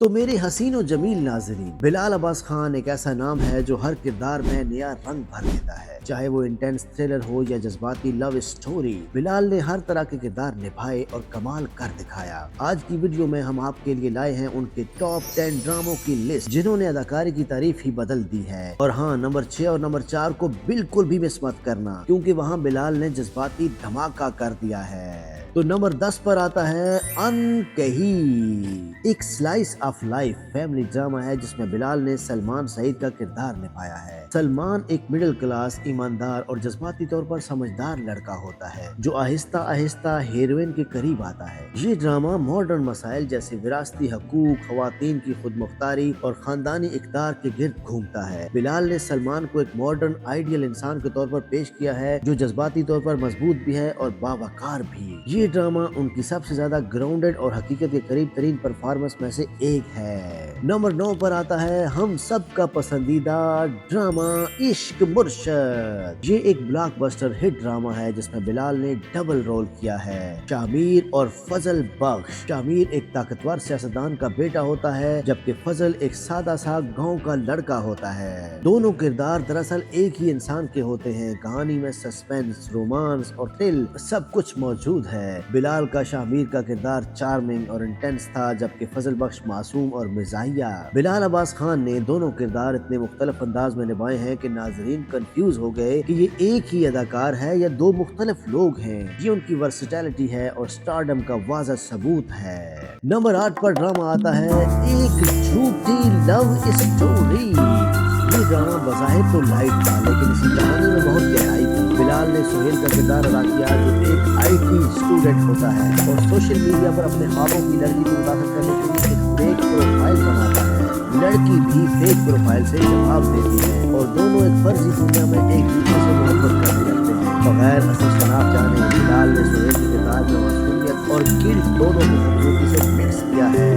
تو میرے حسین و جمیل ناظرین، بلال عباس خان ایک ایسا نام ہے جو ہر کردار میں نیا رنگ بھر دیتا ہے، چاہے وہ انٹینس تھرلر ہو یا جذباتی لو اسٹوری۔ بلال نے ہر طرح کے کردار نبھائے اور کمال کر دکھایا۔ آج کی ویڈیو میں ہم آپ کے لیے لائے ہیں ان کے ٹاپ 10 ڈراموں کی لسٹ جنہوں نے اداکاری کی تعریف ہی بدل دی ہے۔ اور ہاں، نمبر 6 اور نمبر 4 کو بالکل بھی مس مت کرنا، کیونکہ وہاں بلال نے جذباتی دھماکہ کر دیا ہے۔ تو نمبر 10 پر آتا ہے انکہی، ایک slice of life family drama ہے جس میں بلال نے سلمان سعید کا کردار نبھایا ہے۔ سلمان ایک مڈل کلاس، ایماندار اور جذباتی طور پر سمجھدار لڑکا ہوتا ہے جو آہستہ آہستہ ہیروئن کے قریب آتا ہے۔ یہ ڈرامہ ماڈرن مسائل جیسے وراثتی حقوق، خواتین کی خود مختاری اور خاندانی اقدار کے گرد گھومتا ہے۔ بلال نے سلمان کو ایک ماڈرن آئیڈیل انسان کے طور پر پیش کیا ہے جو جذباتی طور پر مضبوط بھی ہے اور باوقار بھی۔ یہ ڈرامہ ان کی سب سے زیادہ گراؤنڈڈ اور حقیقت کے قریب ترین پرفارمنس میں سے ایک ہے۔ نمبر 9 پر آتا ہے ہم سب کا پسندیدہ ڈرامہ عشق مرشد۔ یہ ایک بلاک بسٹر ہٹ ڈرامہ ہے جس میں بلال نے ڈبل رول کیا ہے، شامیر اور فضل بخش۔ شامیر ایک طاقتور سیاستدان کا بیٹا ہوتا ہے جبکہ فضل ایک سادہ سا گاؤں کا لڑکا ہوتا ہے۔ دونوں کردار دراصل ایک ہی انسان کے ہوتے ہیں۔ کہانی میں سسپینس، رومانس اور تھرل سب کچھ موجود ہے۔ بلال کا شامیر کا کردار چارمنگ اور انٹینس تھا جبکہ فضل بخش معصوم اور مزاحیہ۔ بلال عباس خان نے دونوں کردار اتنے مختلف انداز میں نبھائے ہیں کہ ناظرین کنفیوز ہو گئے کہ یہ ایک ہی اداکار ہے یا دو مختلف لوگ ہیں۔ یہ ان کی ورسٹیلٹی ہے اور سٹارڈم کا واضح ثبوت ہے۔ نمبر 8 پر ڈرامہ آتا ہے ایک جھوٹی لو اسٹوری۔ یہ ڈرامہ بظاہر تو لائٹ تھا لیکن اسی کہانی میں بہت گہرائی تھی۔ بلال نے سہیل کا کردار ادا کیا جو ایک IT اسٹوڈنٹ ہوتا ہے اور سوشل میڈیا پر اپنے خوابوں کی لڑکی کو متاثر کرنے کے لیے ایک فیک پروفائل بناتا ہے۔ لڑکی بھی فیک پروفائل سے جواب دیتی ہے اور دونوں ایک فرضی دنیا میں ایک دوسرے سے محبت کرنے لگتے ہیں۔ بغیر اصل شناخت جانے بلال نے سہیل کے کردار میں معصومیت اور گلٹ دونوں کو خوبصورتی سے مکس کیا ہے۔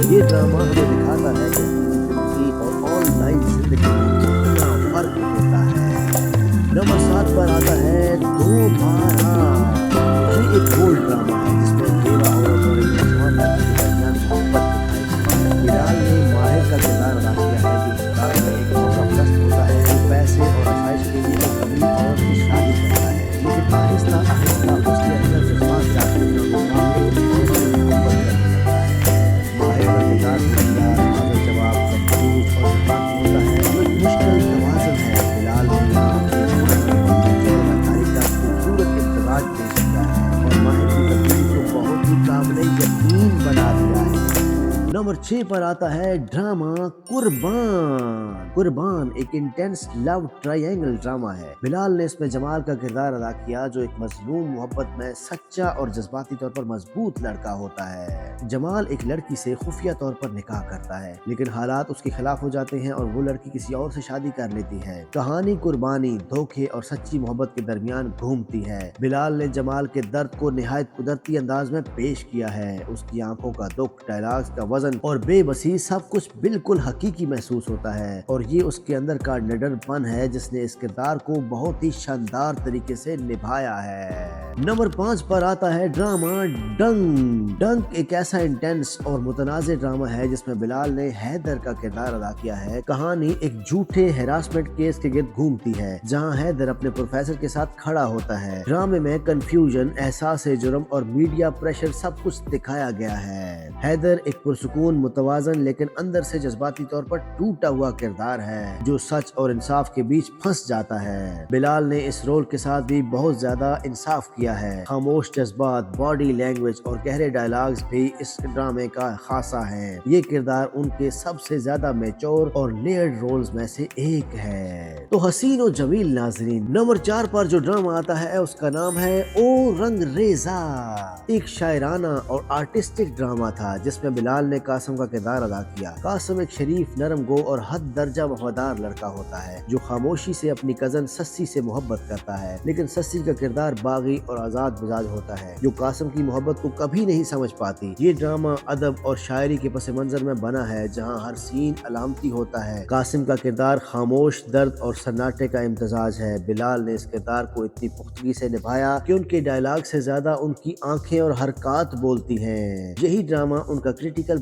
یہ ڈرامہ ہمیں دکھاتا ہے کہ زندگی اور آن لائن زندگی میں کتنا فرق ہوتا ہے۔ نمبر 7 پر آتا ہے دوبارہ۔ یہ ایک بولڈ ڈرامہ ہے جس میں بیوہ عورت اور ایک نوجوان لڑکی کے درمیان محبت دکھائی گئی ہے۔ بلال نے ماہر کا کردار ادا کیا ہے جو کردار میں ایک موقع پرست ہوتا ہے جو پیسے اور آسائش کے لیے ایک امیر عورت کی شادی کرتا ہے، لیکن آہستہ آہستہ اس کے اندر جذبات جاگتے ہیں اور وہ معاملے کو دوسرے سے محبت کرنے لگتا ہے۔ ماہر کا کردار سمجھدار، حاضر جواب، کنفیوز اور جذباتی ہوتا ہے جو ایک مشکل توازن ہے۔ بلال نے یہاں پیش کیا ہے اور ماہر کی تبدیلی کو بہت ہی قابل یقین بنا دیا ہے۔ نمبر 6 پر آتا ہے ڈرامہ قربان۔ قربان ایک انٹینس لو ٹرائی اینگل ڈرامہ ہے۔ بلال نے اس میں جمال کا کردار ادا کیا جو ایک مظلوم محبت میں سچا اور جذباتی طور پر مضبوط لڑکا ہوتا ہے۔ جمال ایک لڑکی سے خفیہ طور پر نکاح کرتا ہے لیکن حالات اس کے خلاف ہو جاتے ہیں اور وہ لڑکی کسی اور سے شادی کر لیتی ہے۔ کہانی قربانی، دھوکے اور سچی محبت کے درمیان گھومتی ہے۔ بلال نے جمال کے درد کو نہایت قدرتی انداز میں پیش کیا ہے۔ اس کی آنکھوں کا دکھ، ڈائلاگز کا وزن اور بے بسی سب کچھ بالکل حقیقی محسوس ہوتا ہے اور یہ اس کے اندر کا نڈر پن ہے جس نے اس کردار کو بہت ہی شاندار طریقے سے نبھایا ہے۔ نمبر 5 پر آتا ہے ڈرامہ ڈنک۔ ڈنک ایک ایسا انٹینس اور متنازع ڈرامہ ہے جس میں بلال نے حیدر کا کردار ادا کیا ہے۔ کہانی ایک جھوٹے ہراسمنٹ کیس کے گرد گھومتی ہے جہاں حیدر اپنے پروفیسر کے ساتھ کھڑا ہوتا ہے۔ ڈرامے میں کنفیوژن، احساس جرم اور میڈیا پریشر سب کچھ دکھایا گیا ہے۔ حیدر ایک پرسکون، متوازن لیکن اندر سے جذباتی طور پر ٹوٹا ہوا کردار ہے جو سچ اور انصاف کے بیچ پھنس جاتا ہے۔ بلال نے اس رول کے ساتھ بھی بہت زیادہ انصاف کیا ہے۔ خاموش جذبات، باڈی لینگویج اور گہرے ڈائلاگز بھی اس ڈرامے کا خاصہ ہے۔ یہ کردار ان کے سب سے زیادہ میچور اور لیئرڈ رولز میں سے ایک ہے۔ تو حسین و جمیل ناظرین، نمبر 4 پر جو ڈرامہ آتا ہے اس کا نام ہے او رنگ ریزا۔ ایک شاعرانہ اور آرٹسٹک ڈرامہ تھا جس میں بلال نے قاسم کا کردار ادا کیا۔ قاسم ایک شریف، نرم گو اور حد درجہ وفادار لڑکا ہوتا ہے جو خاموشی سے اپنی کزن سسی سے محبت کرتا ہے، لیکن سسی کا کردار باغی اور آزاد مزاج ہوتا ہے جو قاسم کی محبت کو کبھی نہیں سمجھ پاتی۔ یہ ڈرامہ ادب اور شاعری کے پس منظر میں بنا ہے جہاں ہر سین علامتی ہوتا ہے۔ قاسم کا کردار خاموش، درد اور سناٹے کا امتزاج ہے۔ بلال نے اس کردار کو اتنی پختگی سے نبھایا کہ ان کے ڈائلاگ سے زیادہ ان کی آنکھیں اور حرکات بولتی ہیں۔ یہی ڈرامہ ان کا کریٹیکل